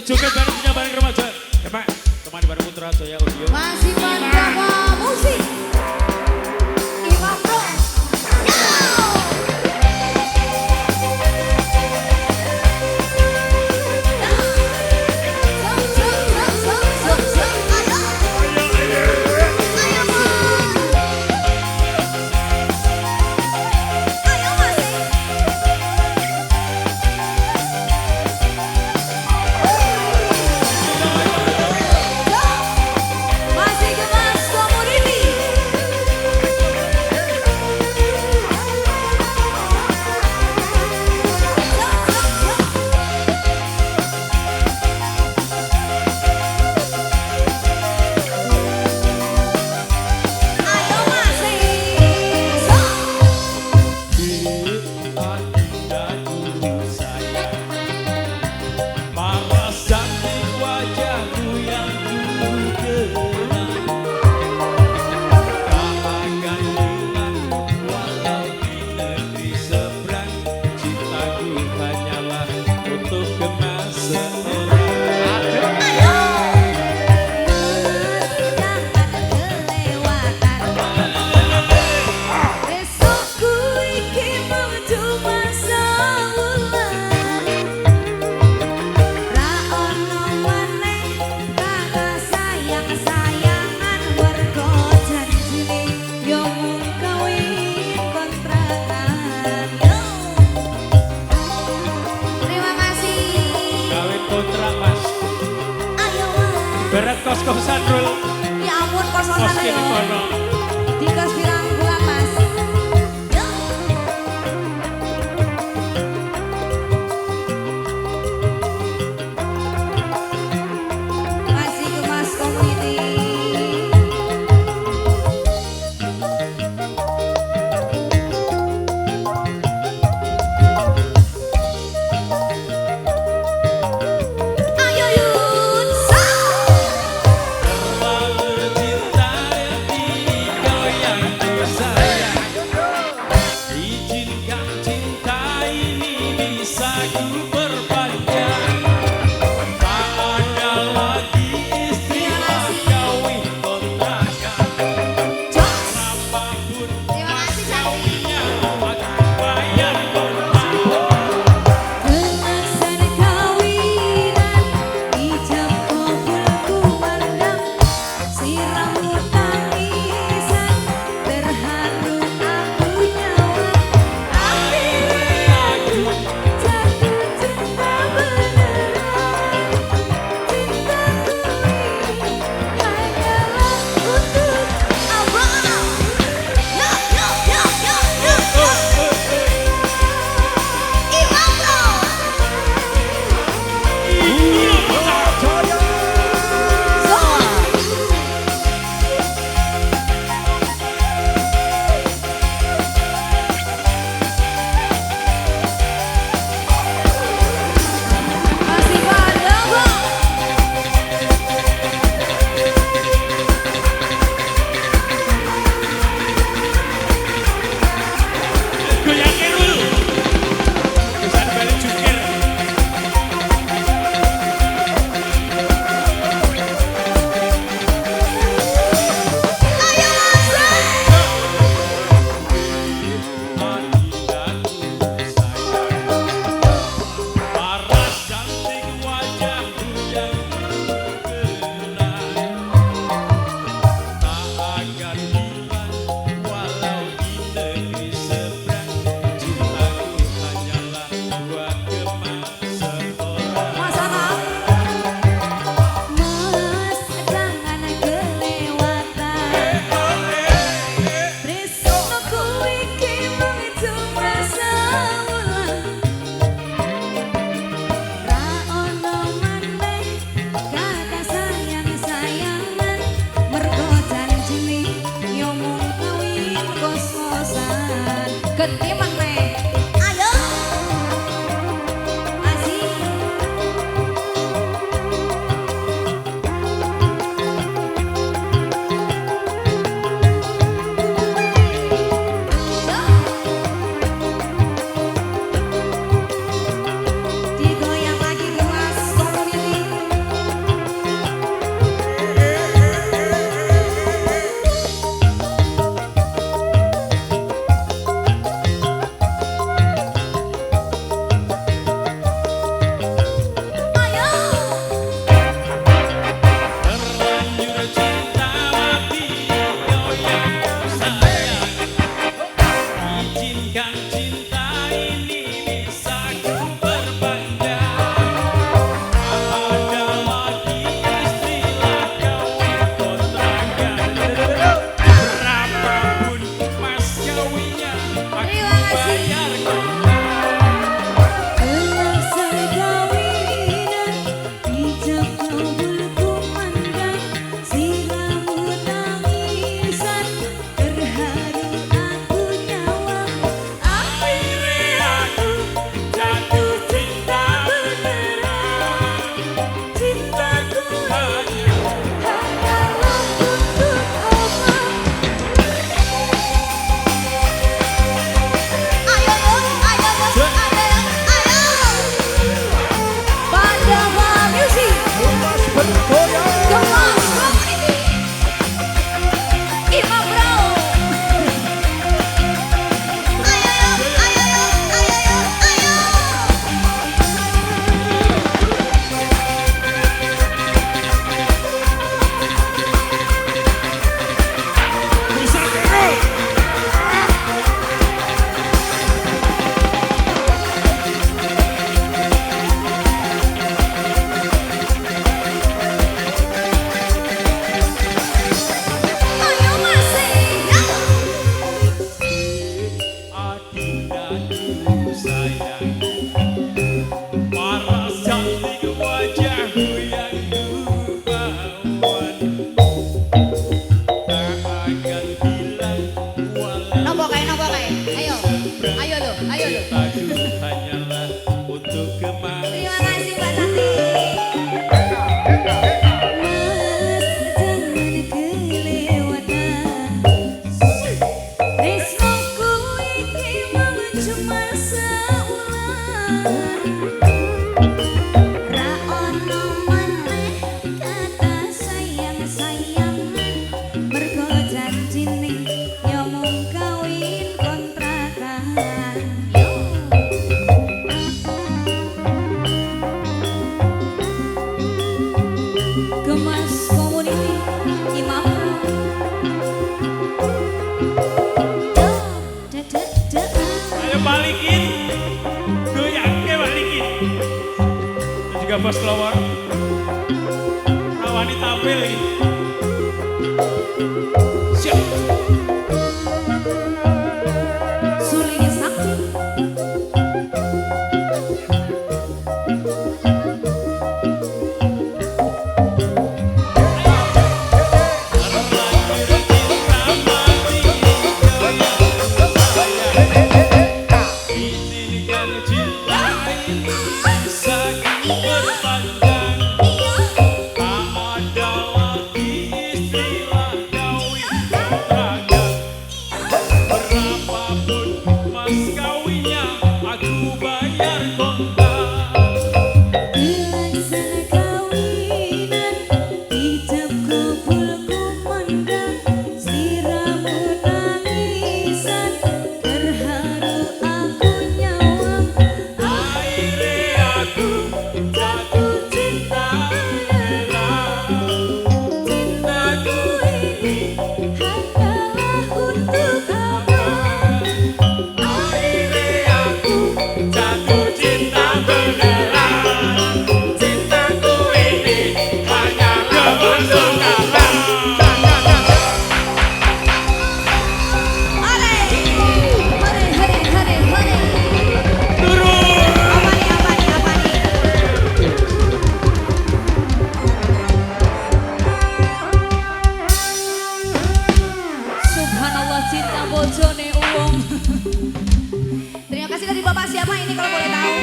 Joget bareng punya bareng remaja. Kemak, temani bareng Putra Jaya Audio. Masih Pandawa Musik. Imam Bro. Berat kos-kosan Rul. Ya ampun kos-kosan Kos ayo. kono. Di kos pirang bulan Mas. Masih ke Mas Community. Ayo yuk. Ketiman meh. Ayo. Asik. Digoyang lagi ke Mas Community. izinkan cinta ini bisa ku perpanjang. Ada lagi istilah kawin kontrakan. Berapapun mas kawinnya aku bayar kontrakan. Hanyalah untuk kemana. Terima kasih Mbak Tati. Gemas Community Imam Ayo balikin, goyangke balikin. Dan juga bos kelawar, rawani tampil lagi. Siap. Suling Sakti. Terima kasih dari Bapak siapa ini kalau boleh tahu?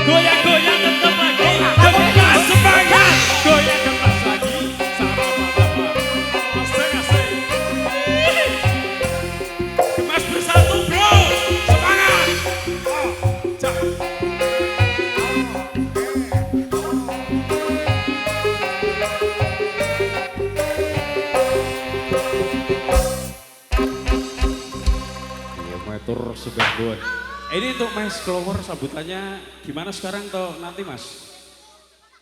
Goyang-goyang tetap lagi, gemas semangat. Goyang gemas lagi, sama-sama. Asik-asik. Gemas bersatu bro, semangat. Cak. Tur sudah buat. Ini untuk Mas Clover sambutannya gimana sekarang toh nanti Mas?